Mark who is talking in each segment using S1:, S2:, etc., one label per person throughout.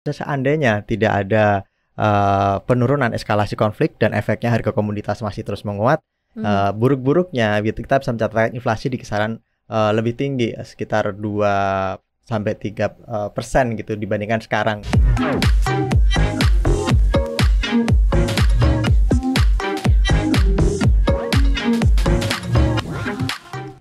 S1: Seandainya tidak ada penurunan eskalasi konflik dan efeknya harga komoditas masih terus menguat, buruk-buruknya kita bisa mencatatkan inflasi di kisaran lebih tinggi, sekitar 2-3% gitu dibandingkan sekarang.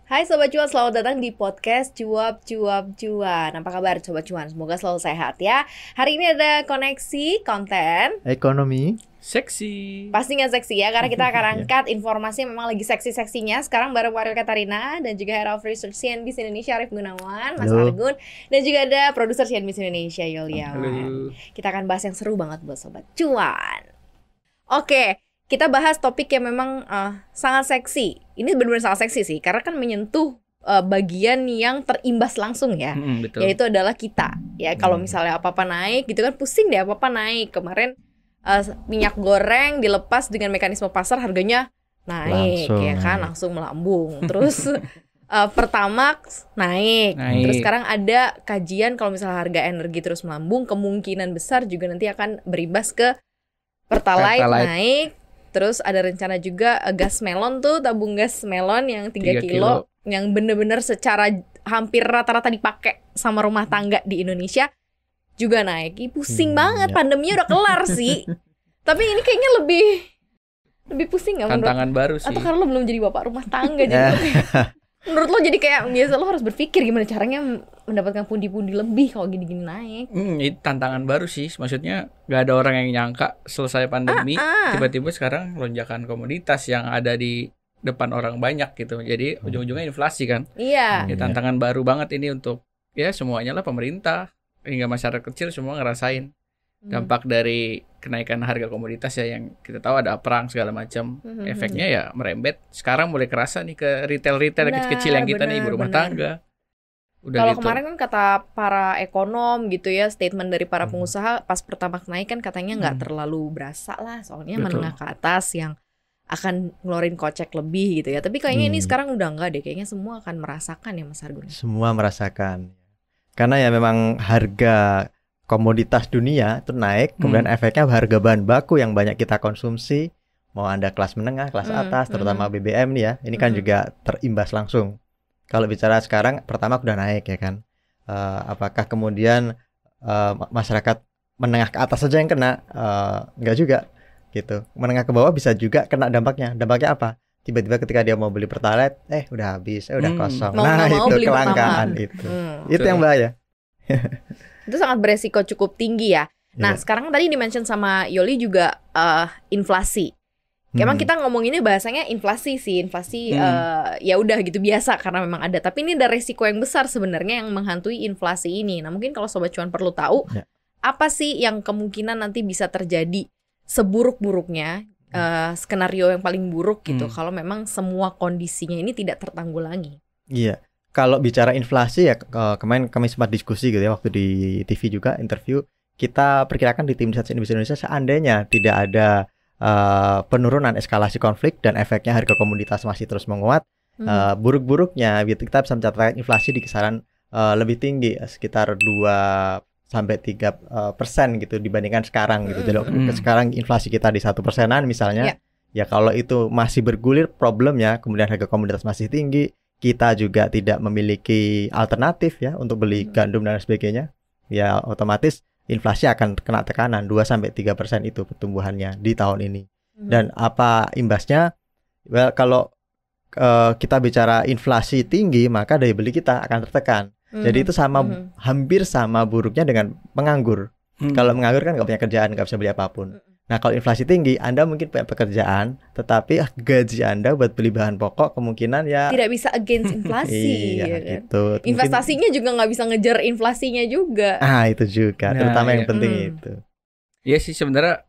S2: Hai Sobat Cuan, selamat datang di podcast Cuap Cuap Cuan. Apa kabar Sobat Cuan? Semoga selalu sehat ya. Hari ini ada koneksi konten
S1: Ekonomi
S3: seksi.
S2: pasti nggak seksi ya, karena kita akan angkat informasi yang memang lagi seksi-seksinya. Sekarang bareng Wario Katarina dan juga Head of Research CNBC Indonesia Arif Gunawan, Mas
S1: Halo.
S2: Argun, dan juga ada produser CNBC Indonesia Yuliawan.
S3: Halo.
S2: Kita akan bahas yang seru banget buat Sobat Cuan. Oke, kita bahas topik yang memang sangat seksi. Ini benar-benar sangat seksi sih, karena kan menyentuh bagian yang terimbas langsung ya,
S3: Betul.
S2: yaitu adalah kita. Ya kalau misalnya apa-apa naik gitu kan pusing deh, apa-apa naik. Kemarin minyak goreng dilepas dengan mekanisme pasar, harganya naik
S1: Langsung
S2: ya kan, langsung melambung. Terus Pertamax naik. Terus sekarang ada kajian kalau misalnya harga energi terus melambung, kemungkinan besar juga nanti akan berimbas ke Pertalite naik. Terus ada rencana juga gas melon tuh, tabung gas melon yang 3 kilo yang bener-bener secara hampir rata-rata dipakai sama rumah tangga di Indonesia juga naik. Pusing banget, pandeminya udah kelar sih. Tapi ini kayaknya lebih pusing gak?
S3: Tantangan baru sih.
S2: Atau karena lo belum jadi bapak rumah tangga jadi menurut lo jadi kayak biasa lo harus berpikir gimana caranya mendapatkan pundi-pundi lebih kalau gini-gini naik.
S3: Itu tantangan baru sih. Maksudnya gak ada orang yang nyangka selesai pandemi tiba-tiba sekarang lonjakan komoditas yang ada di depan orang banyak gitu. Jadi ujung-ujungnya inflasi kan.
S2: Iya.
S3: Ya, tantangan baru banget ini untuk ya semuanya lah, pemerintah hingga masyarakat kecil semua ngerasain dampak dari kenaikan harga komoditas ya, yang kita tahu ada perang segala macam. Efeknya ya merembet. Sekarang mulai kerasa nih ke retail-retail kecil-kecil yang kita nih ibu rumah tangga.
S2: Kalau kemarin kan kata para ekonom gitu ya, statement dari para pengusaha pas pertama naik kan katanya nggak terlalu berasa lah, soalnya menengah ke atas yang akan ngeluarin kocek lebih gitu ya. Tapi kayaknya ini sekarang udah enggak deh, kayaknya semua akan merasakan ya Mas Argun.
S1: semua merasakan. Karena ya memang harga komoditas dunia itu naik, kemudian efeknya harga bahan baku yang banyak kita konsumsi, mau Anda kelas menengah, kelas atas, terutama BBM nih ya, ini kan juga terimbas langsung. Kalau bicara sekarang, pertama udah naik ya kan, apakah kemudian masyarakat menengah ke atas saja yang kena? Enggak juga gitu, menengah ke bawah bisa juga kena dampaknya. Dampaknya apa? Tiba-tiba ketika dia mau beli Pertalite, udah habis, udah kosong.
S2: Nah itu
S1: kelangkaan itu yang bahaya.
S2: Itu sangat beresiko cukup tinggi ya. Nah sekarang tadi dimention sama Yoli juga inflasi. Emang kita ngomonginnya bahasanya inflasi sih, inflasi ya udah gitu biasa karena memang ada. Tapi ini ada resiko yang besar sebenarnya yang menghantui inflasi ini. Nah mungkin kalau Sobat Cuan perlu tahu apa sih yang kemungkinan nanti bisa terjadi seburuk-buruknya, skenario yang paling buruk gitu kalau memang semua kondisinya ini tidak tertanggulangi.
S1: Iya. Kalau bicara inflasi ya, kemarin kami sempat diskusi gitu ya, waktu di TV juga interview, kita perkirakan di tim riset CNBC Indonesia seandainya tidak ada penurunan eskalasi konflik dan efeknya harga komoditas masih terus menguat, buruk-buruknya kita bisa mencatatkan inflasi di kisaran lebih tinggi, sekitar 2-3% gitu dibandingkan sekarang gitu. Jadi sekarang inflasi kita di 1%-an misalnya, ya kalau itu masih bergulir problemnya, kemudian harga komoditas masih tinggi, kita juga tidak memiliki alternatif ya untuk beli gandum dan sebagainya, ya otomatis inflasi akan kena tekanan 2-3% itu pertumbuhannya di tahun ini. Dan apa imbasnya? Well, kalau kita bicara inflasi tinggi, maka daya beli kita akan tertekan. Jadi itu hampir sama buruknya dengan penganggur. Kalau menganggur kan nggak punya kerjaan, nggak bisa beli apapun. Nah kalau inflasi tinggi, Anda mungkin punya pekerjaan, tetapi gaji Anda buat beli bahan pokok kemungkinan ya
S2: tidak bisa against inflasi.
S1: iya
S2: ya kan?
S1: gitu.
S2: Investasinya juga nggak bisa ngejar inflasinya juga.
S1: Itu juga, terutama yang penting itu.
S3: Iya sih sebenarnya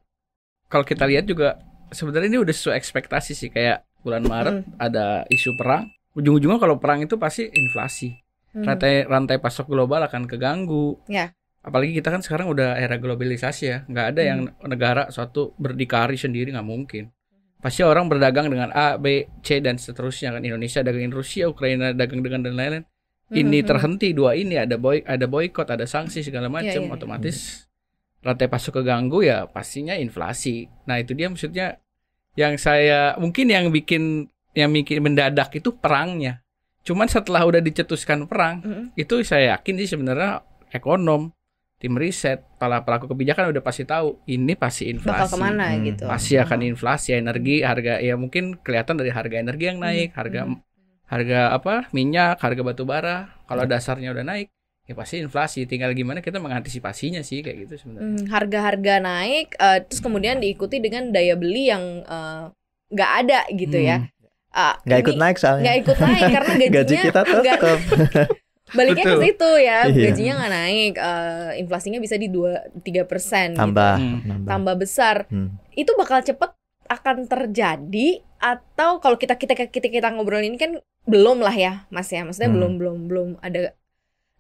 S3: kalau kita lihat juga sebenarnya ini udah sesuai ekspektasi sih. Kayak bulan Maret ada isu perang, ujung-ujungnya kalau perang itu pasti inflasi. Rantai pasok global akan keganggu.
S2: Ya.
S3: Apalagi kita kan sekarang udah era globalisasi ya, nggak ada yang negara suatu berdikari sendiri, nggak mungkin. Pasti orang berdagang dengan A, B, C dan seterusnya kan. Indonesia dagangin Rusia, Ukraina dagang dengan dan lain-lain. Ini terhenti, dua ini ada boykot, ada sanksi segala macam, otomatis rantai pasok keganggu ya pastinya inflasi. Nah itu dia maksudnya yang saya mungkin yang bikin mendadak itu perangnya. Cuman setelah udah dicetuskan perang, itu saya yakin sih sebenarnya ekonom, tim riset, para pelaku kebijakan udah pasti tahu ini pasti inflasi.
S2: Bakal kemana gitu.
S3: Pasti akan inflasi, energi, harga ya mungkin kelihatan dari harga energi yang naik, harga apa? Minyak, harga batu bara. Kalau dasarnya udah naik, ya pasti inflasi. Tinggal gimana kita mengantisipasinya sih kayak gitu sebenarnya.
S2: Harga-harga naik, terus kemudian diikuti dengan daya beli yang nggak ada gitu ya.
S1: Nggak ikut naik soalnya.
S2: Nggak ikut naik karena gajinya
S1: gaji kita tetap.
S2: Baliknya ke situ ya, gajinya nggak naik, inflasinya bisa di 2-3% tambah besar. Itu bakal cepet akan terjadi atau kalau kita ngobrol ini kan belum lah ya Mas ya, maksudnya belum ada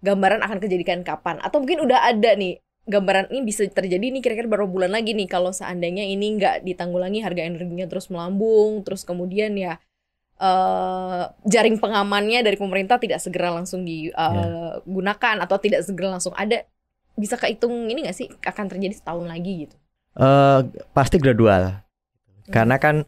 S2: gambaran akan kejadian kapan, atau mungkin udah ada nih gambaran ini bisa terjadi nih kira-kira berapa bulan lagi nih kalau seandainya ini nggak ditanggulangi, harga energinya terus melambung, terus kemudian ya jaring pengamannya dari pemerintah tidak segera langsung digunakan atau tidak segera langsung ada, bisa kehitung ini nggak sih akan terjadi setahun lagi gitu?
S1: Pasti gradual, karena kan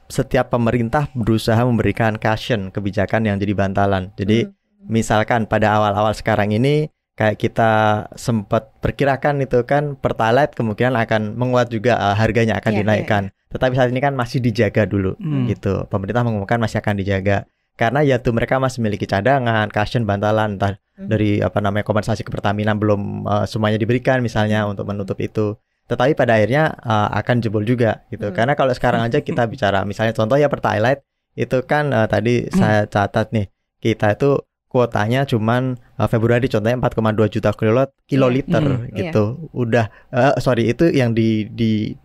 S1: setiap pemerintah berusaha memberikan cushion kebijakan yang jadi bantalan. Jadi misalkan pada awal-awal sekarang ini kayak kita sempat perkirakan itu kan Pertalite kemungkinan akan menguat juga, harganya akan dinaikkan. Tetapi saat ini kan masih dijaga dulu gitu. Pemerintah mengumumkan masih akan dijaga. Karena ya tuh mereka masih memiliki cadangan, cushion, bantalan, entah dari kompensasi ke Pertamina belum semuanya diberikan misalnya untuk menutup itu. Tetapi pada akhirnya akan jebol juga gitu. Karena kalau sekarang aja kita bicara misalnya contoh ya Pertalite itu kan tadi saya catat nih, kita itu kuotanya cuman Februari contohnya 4,2 juta kiloliter gitu. Udah itu yang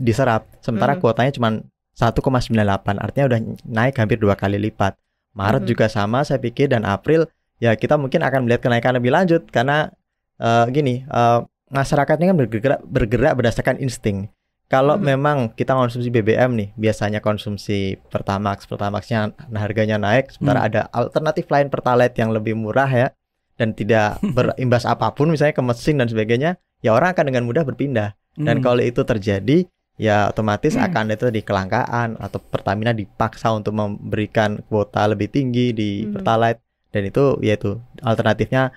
S1: diserap. Sementara kuotanya cuman 1,98, artinya udah naik hampir 2 kali lipat. Maret juga sama saya pikir, dan April ya kita mungkin akan melihat kenaikan lebih lanjut karena masyarakatnya kan bergerak berdasarkan insting. Kalau memang kita konsumsi BBM nih, biasanya konsumsi Pertamax-nya harganya naik, sementara ada alternatif lain Pertalite yang lebih murah ya, dan tidak berimbas apapun misalnya ke mesin dan sebagainya, ya orang akan dengan mudah berpindah. Dan kalau itu terjadi, ya otomatis akan itu di kelangkaan atau Pertamina dipaksa untuk memberikan kuota lebih tinggi di Pertalite, dan itu yaitu alternatifnya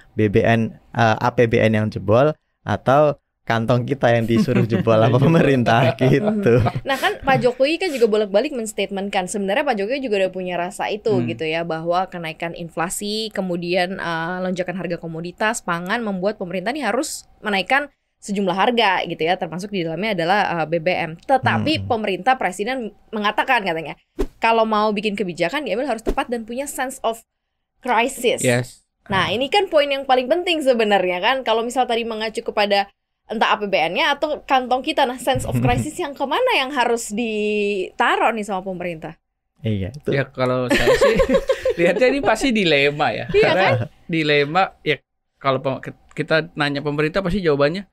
S1: APBN yang jebol atau kantong kita yang disuruh jebol apa pemerintah gitu.
S2: Nah kan Pak Jokowi kan juga bolak-balik menstatementkan sebenarnya Pak Jokowi juga udah punya rasa itu gitu ya, bahwa kenaikan inflasi kemudian lonjakan harga komoditas pangan membuat pemerintah nih harus menaikkan sejumlah harga gitu ya, termasuk di dalamnya adalah BBM. Tetapi pemerintah presiden mengatakan katanya kalau mau bikin kebijakan diambil harus tepat dan punya sense of crisis. Nah ini kan poin yang paling penting sebenarnya kan, kalau misal tadi mengacu kepada entah APBN-nya atau kantong kita, nah sense of crisis yang kemana yang harus ditaruh nih sama pemerintah?
S1: Iya itu.
S3: Ya kalau saya sih lihatnya ini pasti dilema ya.
S2: Iya kan?
S3: Dilema ya, kalau kita nanya pemerintah pasti jawabannya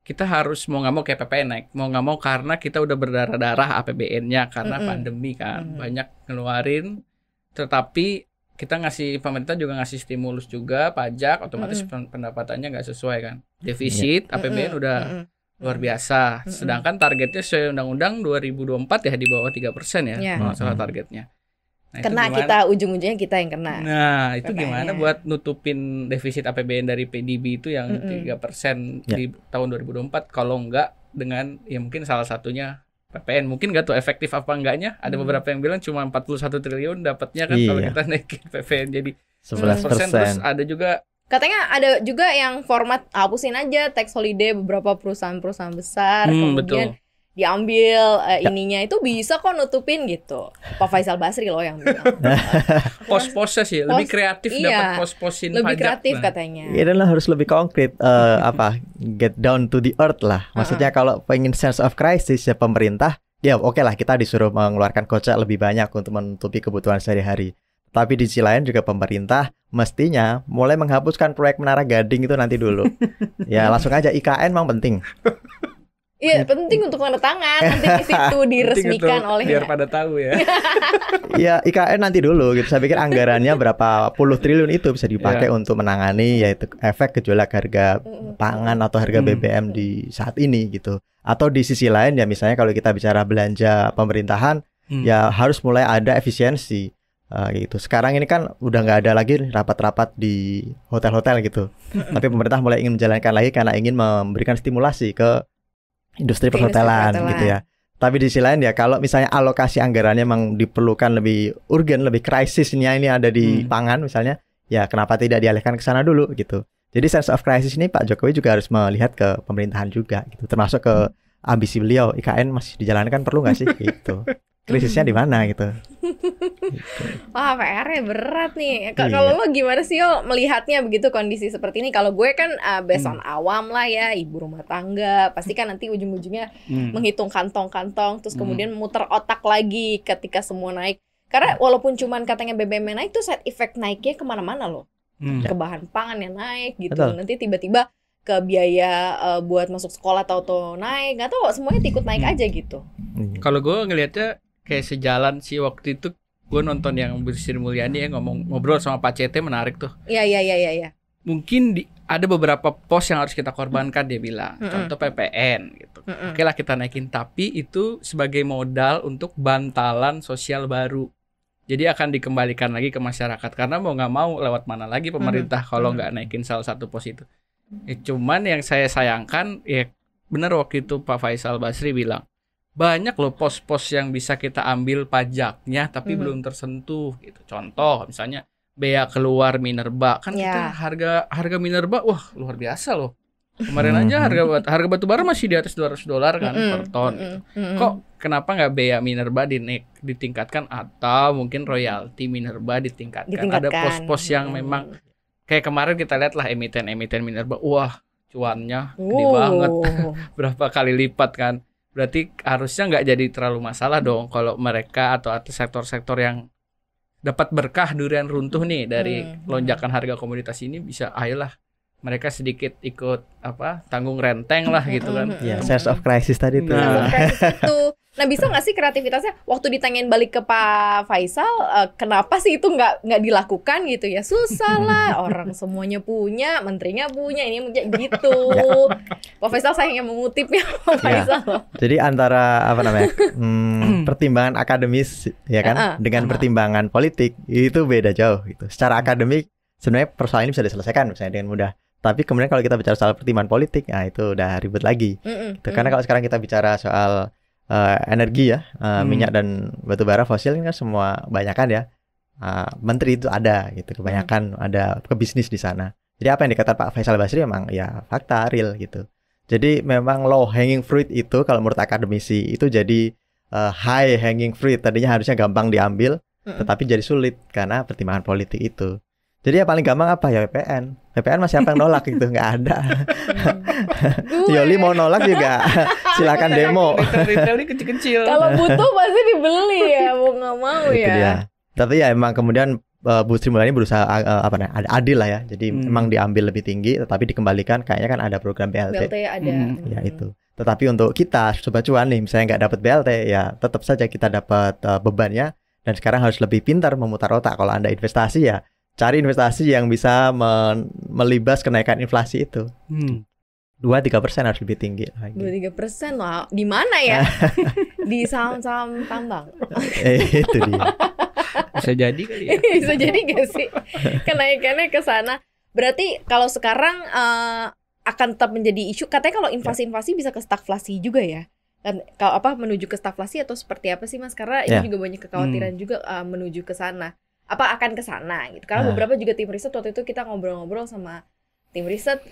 S3: kita harus mau nggak mau kayak PPN naik, mau nggak mau karena kita udah berdarah-darah APBN-nya karena pandemi kan, banyak ngeluarin, tetapi kita pemerintah juga ngasih stimulus juga, pajak, otomatis pendapatannya nggak sesuai kan. Defisit APBN udah luar biasa. Sedangkan targetnya sesuai undang-undang 2024 ya di bawah 3% ya, kalau salah targetnya. Nah,
S2: kena kita ujung-ujungnya kita yang kena.
S3: Nah itu gimana buat nutupin defisit APBN dari PDB itu yang 3% di tahun 2024, kalau enggak dengan ya mungkin salah satunya PPN. Mungkin nggak tuh efektif apa enggaknya. Ada beberapa yang bilang cuma 41 triliun dapatnya kan kalau kita naikin PPN jadi 11%. Terus ada juga
S2: katanya ada juga yang format hapusin aja tax holiday beberapa perusahaan-perusahaan besar, kemudian diambil ininya itu bisa kok nutupin gitu. Pak Faisal Basri loh yang bilang.
S3: Pos-posnya sih lebih kreatif, dapat pos-posin
S2: lebih
S3: pajak
S2: kreatif katanya.
S1: Ini lah harus lebih konkret, get down to the earth lah. Maksudnya kalau pengen sense of crisis ya pemerintah, ya oke lah kita disuruh mengeluarkan kocek lebih banyak untuk menutupi kebutuhan sehari-hari. Tapi di sisi lain juga pemerintah mestinya mulai menghapuskan proyek Menara Gading itu nanti dulu. Ya langsung aja IKN memang penting.
S2: Iya, penting untuk tanda tangan nanti di situ diresmikan oleh
S3: biar pada tahu ya.
S1: Ya IKN nanti dulu gitu. Saya pikir anggarannya berapa puluh triliun itu bisa dipakai untuk menangani yaitu efek gejolak harga pangan atau harga BBM di saat ini gitu. Atau di sisi lain ya misalnya kalau kita bicara belanja pemerintahan ya harus mulai ada efisiensi. Gitu. Sekarang ini kan udah nggak ada lagi rapat-rapat di hotel-hotel gitu. Tapi pemerintah mulai ingin menjalankan lagi karena ingin memberikan stimulasi ke industri perhotelan gitu ya. Tapi di sisi lain ya kalau misalnya alokasi anggarannya memang diperlukan lebih urgen, lebih krisisnya ini ada di pangan misalnya, ya kenapa tidak dialihkan ke sana dulu gitu. Jadi sense of crisis ini Pak Jokowi juga harus melihat ke pemerintahan juga gitu. Termasuk ke ambisi beliau, IKN masih dijalankan perlu nggak sih gitu. Krisisnya di mana gitu.
S2: Wah, PR-nya berat nih. Kalau lo gimana sih yo melihatnya begitu kondisi seperti ini? Kalau gue kan based on awam lah ya, ibu rumah tangga, pasti kan nanti ujung-ujungnya menghitung kantong-kantong, terus kemudian muter otak lagi ketika semua naik. Karena walaupun cuman katanya BBM naik, tuh side effect naiknya kemana-mana loh. Ke bahan pangan yang naik gitu. Betul. Nanti tiba-tiba ke biaya buat masuk sekolah tahu-tahu naik, nggak tahu semuanya ikut naik aja gitu.
S3: Kalau gue ngelihatnya kayak sejalan sih. Waktu itu gue nonton yang Bu Sri Mulyani yang ngobrol sama Pak CT, menarik tuh.
S2: Iya.
S3: Mungkin ada beberapa pos yang harus kita korbankan, dia bilang. Contoh PPN gitu. Oke lah kita naikin, tapi itu sebagai modal untuk bantalan sosial baru. Jadi akan dikembalikan lagi ke masyarakat. Karena mau nggak mau lewat mana lagi pemerintah kalau nggak naikin salah satu pos itu. Cuman yang saya sayangkan ya benar waktu itu Pak Faisal Basri bilang, banyak loh pos-pos yang bisa kita ambil pajaknya tapi belum tersentuh gitu. Contoh misalnya bea keluar minerba kan kita harga minerba wah luar biasa loh. Kemarin aja harga batu bara masih di atas $200 kan per ton. Kok kenapa nggak bea minerba ditingkatkan atau mungkin royalti minerba ditingkatkan? Ada pos-pos yang memang kayak kemarin kita lihat lah emiten minerba, wah cuannya gede banget. Berapa kali lipat kan. Berarti harusnya nggak jadi terlalu masalah dong kalau mereka atau sektor-sektor yang dapat berkah durian runtuh nih dari lonjakan harga komoditas ini bisa ayolah mereka sedikit ikut tanggung renteng lah gitu kan.
S1: Ya, sense of crisis tadi tuh.
S2: Nah bisa nggak sih kreativitasnya waktu ditanyain balik ke Pak Faisal, kenapa sih itu nggak dilakukan gitu ya? Susah lah, orang semuanya punya, menterinya punya, ini gitu. Pak Faisal sayangnya mengutipnya Pak Faisal.
S1: Jadi antara pertimbangan akademis ya kan dengan pertimbangan politik itu beda jauh gitu. Secara akademik sebenarnya persoalan ini bisa diselesaikan misalnya dengan mudah. Tapi kemudian kalau kita bicara soal pertimbangan politik, nah itu udah ribet lagi. Karena kalau sekarang kita bicara soal energi ya, minyak dan batu bara fosil kan semua kebanyakan ya menteri itu ada gitu, kebanyakan ada ke bisnis di sana. Jadi apa yang dikatakan Pak Faisal Basri memang ya fakta real gitu. Jadi memang low hanging fruit itu kalau menurut akademisi itu jadi high hanging fruit, tadinya harusnya gampang diambil tetapi jadi sulit karena pertimbangan politik itu. Jadi yang paling gampang apa ya PPN masih apa yang nolak gitu, nggak ada. Yoli mau nolak juga silakan demo.
S3: Retail ini kecil-kecil.
S2: Kalau butuh pasti dibeli ya, mau nggak mau ya.
S1: Dia. Tapi ya emang kemudian Bu Sri Mulyani berusaha adil lah ya. Jadi emang diambil lebih tinggi, tetapi dikembalikan kayaknya kan ada program BLT.
S2: BLT ada.
S1: Ya itu. Tetapi untuk kita sobat cuan nih, misalnya nggak dapat BLT, ya tetap saja kita dapat bebannya. Dan sekarang harus lebih pintar memutar otak. Kalau Anda investasi ya cari investasi yang bisa melibas kenaikan inflasi itu. 2-3% harus lebih tinggi.
S2: 2-3%, wah, di mana ya? Di saham-saham tambang.
S1: Itu dia.
S3: Bisa jadi kali ya.
S2: Bisa jadi gak sih kenaikannya ke sana? Berarti kalau sekarang akan tetap menjadi isu. Katanya kalau inflasi bisa ke stagflasi juga ya. Kan kalau menuju ke stagflasi atau seperti apa sih Mas? Karena ini juga banyak kekhawatiran juga menuju ke sana. Apa akan ke sana gitu. Karena beberapa juga tim riset waktu itu kita ngobrol-ngobrol sama tim riset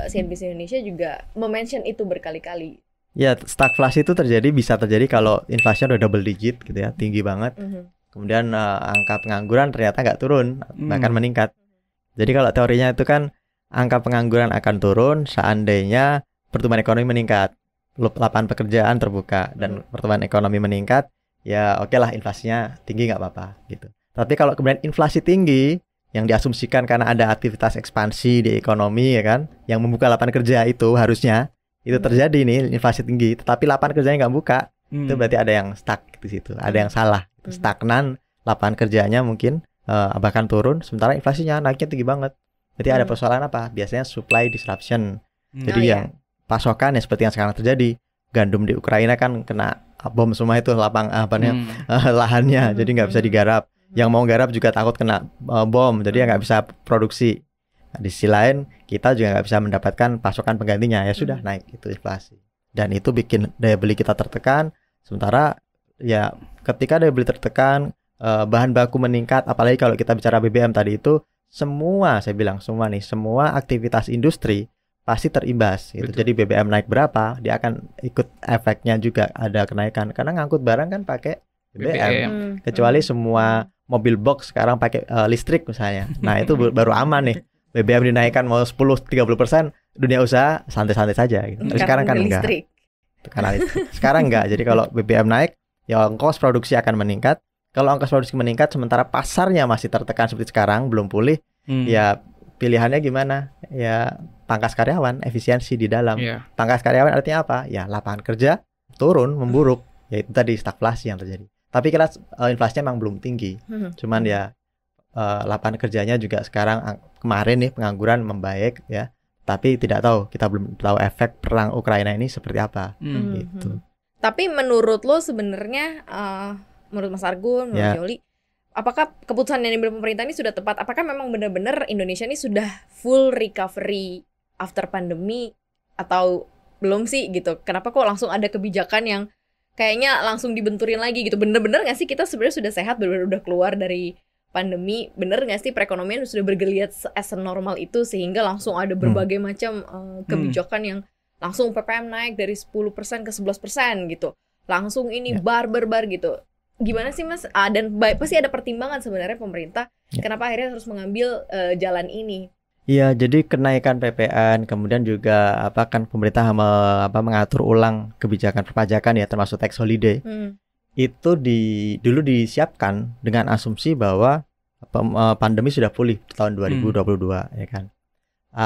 S2: CNBC Indonesia juga mention itu berkali-kali.
S1: Ya, stagflasi itu bisa terjadi kalau inflasinya udah double digit gitu ya, tinggi banget. Kemudian angka pengangguran ternyata nggak turun, bahkan meningkat. Jadi kalau teorinya itu kan angka pengangguran akan turun seandainya pertumbuhan ekonomi meningkat, lapangan pekerjaan terbuka dan pertumbuhan ekonomi meningkat, ya oke lah inflasinya tinggi nggak apa-apa gitu. Tapi kalau kemudian inflasi tinggi yang diasumsikan karena ada aktivitas ekspansi di ekonomi ya kan, yang membuka lapangan kerja itu harusnya itu terjadi nih inflasi tinggi, tetapi lapangan kerjanya nggak buka, itu berarti ada yang stuck di situ, ada yang salah, stagnan, lapangan kerjanya mungkin bahkan turun, sementara inflasinya naiknya tinggi banget. Jadi ada persoalan apa? Biasanya supply disruption. Jadi yang pasokan ya seperti yang sekarang terjadi, gandum di Ukraina kan kena bom semua itu lahannya, jadi nggak bisa digarap. Yang mau garap juga takut kena bom, jadi nggak bisa produksi. Nah, di sisi lain kita juga nggak bisa mendapatkan pasokan penggantinya, ya sudah naik itu inflasi. Dan itu bikin daya beli kita tertekan. Sementara ya ketika daya beli tertekan, bahan baku meningkat, apalagi kalau kita bicara BBM tadi itu, semua aktivitas industri pasti terimbas gitu. Jadi BBM naik berapa, dia akan ikut efeknya juga ada kenaikan karena ngangkut barang kan pakai BBM. Kecuali semua mobil box sekarang pakai listrik misalnya. Nah, itu baru aman nih. BBM dinaikkan mau 10-30%, dunia usaha santai-santai saja gitu. Tapi sekarang kan enggak. Karena sekarang enggak. Jadi kalau BBM naik, ya ongkos produksi akan meningkat. Kalau ongkos produksi meningkat sementara pasarnya masih tertekan seperti sekarang, belum pulih, ya pilihannya gimana? Ya pangkas karyawan, efisiensi di dalam. Pangkas karyawan artinya apa? Ya lapangan kerja turun, memburuk. Ya itu tadi stagflasi yang terjadi. Tapi kira inflasinya memang belum tinggi. Cuman ya lapangan kerjanya juga sekarang kemarin nih pengangguran membaik ya. Tapi tidak tahu, kita belum tahu efek perang Ukraina ini seperti apa. Gitu.
S2: Tapi menurut lo sebenarnya menurut Mas Argun, menurut Yoli, apakah keputusan yang diambil pemerintah ini sudah tepat? Apakah memang benar-benar Indonesia ini sudah full recovery after pandemi atau belum sih gitu? Kenapa kok langsung ada kebijakan yang kayaknya langsung dibenturin lagi gitu? Bener-bener nggak sih kita sebenarnya sudah sehat, bener-bener udah keluar dari pandemi? Bener nggak sih perekonomian sudah bergeliat as normal itu sehingga langsung ada berbagai macam kebijakan yang langsung PPM naik dari 10% ke 11% gitu? Langsung ini bar gitu. Gimana sih Mas? Dan pasti ada pertimbangan sebenarnya pemerintah kenapa akhirnya harus mengambil jalan ini.
S1: Iya, jadi kenaikan PPN, kemudian juga kan pemerintah mengatur ulang kebijakan perpajakan ya, termasuk tax holiday. Itu dulu disiapkan dengan asumsi bahwa pandemi sudah pulih tahun 2022 ya kan.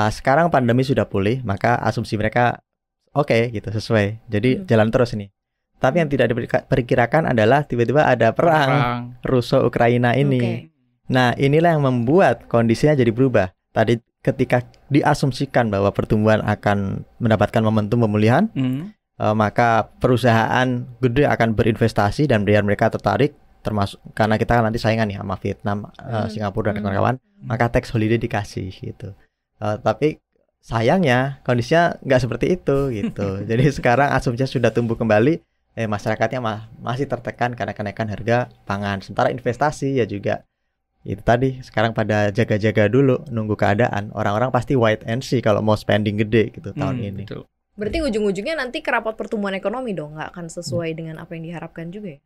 S1: Sekarang pandemi sudah pulih, maka asumsi mereka oke gitu, sesuai. Jadi jalan terus ini. Tapi yang tidak diperkirakan adalah tiba-tiba ada perang Rusia-Ukraina ini. Nah, inilah yang membuat kondisinya jadi berubah. Tadi ketika diasumsikan bahwa pertumbuhan akan mendapatkan momentum pemulihan, maka perusahaan gede akan berinvestasi dan biar mereka tertarik, termasuk karena kita nanti saingan nih sama Vietnam, Singapura dan kawan-kawan, maka tax holiday dikasih gitu. Tapi sayangnya kondisinya nggak seperti itu gitu. Jadi sekarang asumsinya sudah tumbuh kembali, masyarakatnya masih tertekan karena kenaikan harga pangan. Sementara investasi ya juga itu tadi sekarang pada jaga-jaga dulu, nunggu keadaan. Orang-orang pasti wait and see kalau mau spending gede gitu tahun ini.
S3: Betul.
S2: Berarti ujung-ujungnya nanti kerapat pertumbuhan ekonomi dong, nggak akan sesuai dengan apa yang diharapkan juga ya?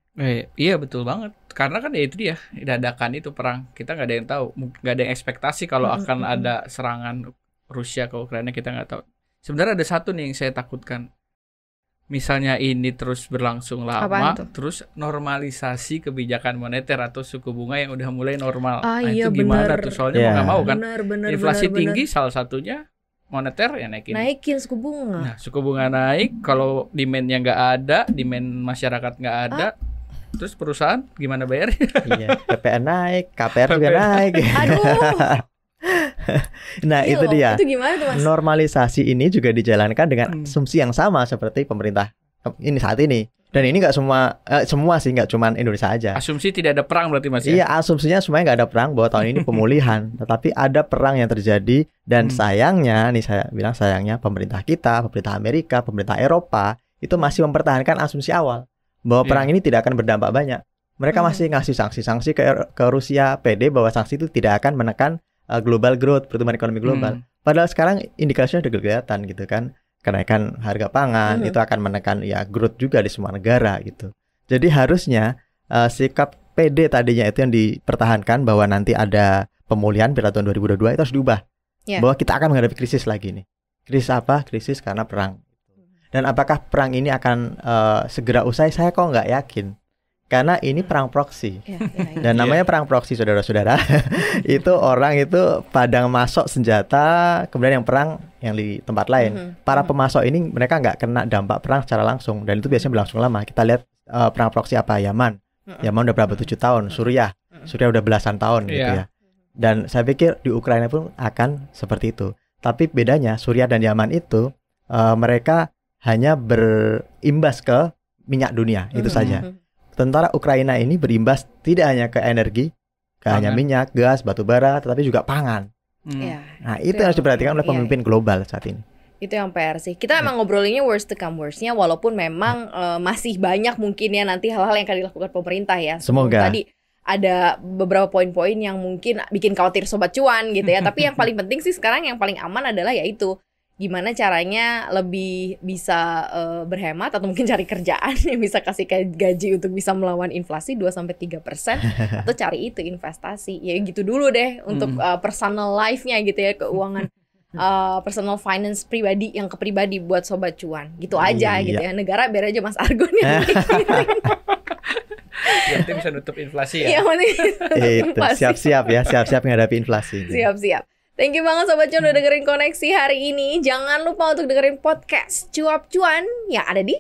S3: Iya betul banget. Karena kan ya itu dia, dadakan itu perang. Kita nggak ada yang tahu, nggak ada yang ekspektasi kalau akan ada serangan Rusia ke Ukraina, kita nggak tahu. Sebenarnya ada satu nih yang saya takutkan. Misalnya ini terus berlangsung lama, terus normalisasi kebijakan moneter atau suku bunga yang udah mulai normal.
S2: Itu
S3: gimana tuh? Soalnya mau nggak mau kan, inflasi tinggi salah satunya moneter ya naikin
S2: suku bunga.
S3: Nah, suku bunga naik, kalau demand-nya nggak ada, demand masyarakat nggak ada, terus perusahaan gimana bayar?
S1: Iya, PPN naik, KPR juga naik.
S2: Aduh.
S1: Nah itu dia.
S2: Itu gimana tuh, Mas?
S1: Normalisasi ini juga dijalankan dengan asumsi yang sama seperti pemerintah ini saat ini. Dan ini nggak semua sih, nggak cuma Indonesia aja.
S3: Asumsi tidak ada perang berarti Mas ya?
S1: Iya, asumsinya semuanya nggak ada perang, bahwa tahun ini pemulihan. Tetapi ada perang yang terjadi. Dan sayangnya, nih saya bilang sayangnya, pemerintah kita, pemerintah Amerika, pemerintah Eropa itu masih mempertahankan asumsi awal bahwa perang ini tidak akan berdampak banyak. Mereka masih ngasih sanksi-sanksi ke Rusia, pede bahwa sanksi itu tidak akan menekan global growth, pertumbuhan ekonomi global. Padahal sekarang indikasinya udah kelihatan gitu kan. Kenaikan harga pangan itu akan menekan ya growth juga di semua negara gitu. Jadi harusnya sikap PD tadinya itu yang dipertahankan bahwa nanti ada pemulihan pada tahun 2022 itu harus diubah. Bahwa kita akan menghadapi krisis lagi nih. Krisis apa? Krisis karena perang. Dan apakah perang ini akan segera usai? Saya kok nggak yakin. Karena ini perang proksi. Dan namanya perang proksi, saudara-saudara. Itu orang itu padang masuk senjata, kemudian yang perang yang di tempat lain. Para pemasok ini mereka nggak kena dampak perang secara langsung, dan itu biasanya berlangsung lama. Kita lihat perang proksi apa, Yaman udah berapa 7 tahun, Suriah udah belasan tahun gitu ya. Dan saya pikir di Ukraina pun akan seperti itu. Tapi bedanya Suriah dan Yaman itu mereka hanya berimbas ke minyak dunia itu saja. Tentara Ukraina ini berimbas tidak hanya ke energi, hanya minyak, gas, batu bara, tetapi juga pangan. Nah, itu yang harus diperhatikan oleh pemimpin global saat ini.
S2: Itu yang PR sih. Kita emang ngobrolinnya worst to come worst-nya, walaupun memang masih banyak mungkin ya nanti hal-hal yang akan dilakukan pemerintah ya.
S1: Semoga.
S2: Tadi ada beberapa poin-poin yang mungkin bikin khawatir Sobat Cuan gitu ya. Tapi yang paling penting sih sekarang yang paling aman adalah yaitu gimana caranya lebih bisa berhemat atau mungkin cari kerjaan yang bisa kasih gaji untuk bisa melawan inflasi 2-3%, atau cari itu investasi. Ya gitu dulu deh untuk personal life-nya gitu ya, keuangan personal finance pribadi yang kepribadi buat Sobat Cuan. Gitu aja gitu ya. Negara biar aja Mas Argon yang
S3: yang penting bisa nutup inflasi ya.
S1: Itu siap-siap ya, siap-siap menghadapi inflasi.
S2: Siap-siap. Thank you banget Sobat Cuan udah dengerin Koneksi hari ini. Jangan lupa untuk dengerin podcast Cuap Cuan yang ada di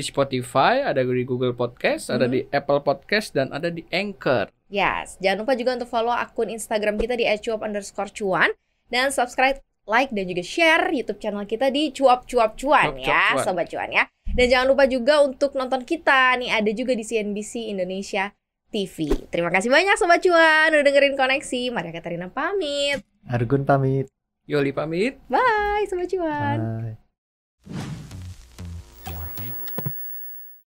S3: Spotify, ada di Google Podcast, ada di Apple Podcast, dan ada di Anchor.
S2: Yes, jangan lupa juga untuk follow akun Instagram kita di @cuap_cuan dan subscribe, like, dan juga share YouTube channel kita di Cuap Cuan ya, Sobat Cuan ya. Dan jangan lupa juga untuk nonton kita nih, ada juga di CNBC Indonesia TV. Terima kasih banyak Sobat Cuan udah dengerin Koneksi. Maria Katarina pamit.
S1: Argun pamit.
S3: Yoli pamit.
S2: Bye Sobat Cuan.
S1: Bye.